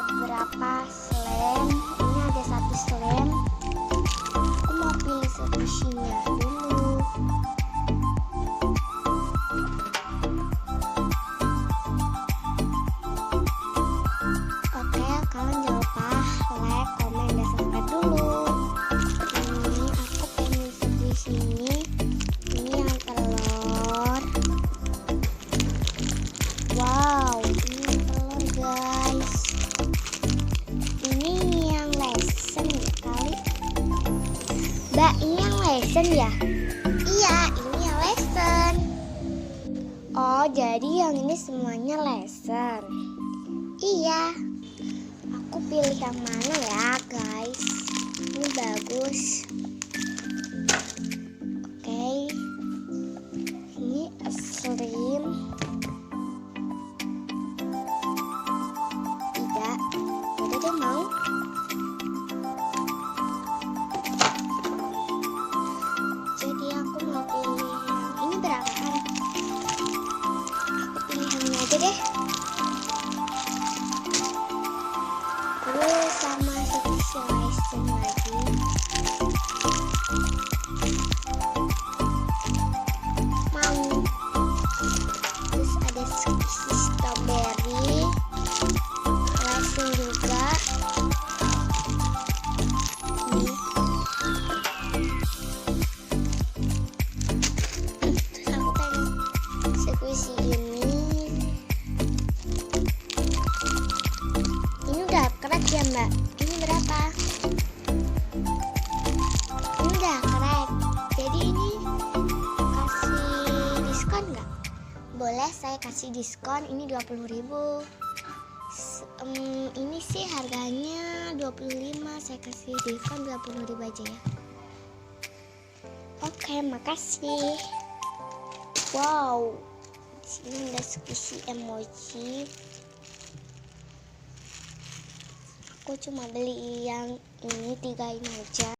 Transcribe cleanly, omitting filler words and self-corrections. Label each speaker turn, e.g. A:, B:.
A: ada berapa slam. Ini ada satu slam. Aku mau pilih squishy-nya dulu. Oke, kalian jangan lupa like, komen, dan subscribe dulu. Ini aku pengen squishy ini. Ini yang telur. Wow, ini telur guys. Ini yang lesen kali. Mbak, ini yang lesen ya? Iya, ini yang lesen. Oh, jadi yang ini semuanya lesen. Iya. Aku pilih yang mana ya guys? Ini bagus. Oke. Ini slim. Tidak. Udah deh mau. Jadi aku mau pilih yang ini berapa kan? Aku pilih yang ini aja deh. Terus sama squishy lesen lagi. Mau. Terus ada squishy strawberry lesen juga. Nih. Terus aku pengen squishy ini. Ini udah crack ya mbak? Ini berapa? Ini udah crack. Jadi ini kasih diskon nggak? Boleh, saya kasih diskon. Ini 20.000. Ini sih harganya 25. Saya kasih diskon 20.000 aja ya. Oke, makasih. Wow, di sini ada squishy emoji. Aku cuma beli yang ini 3 ini aja.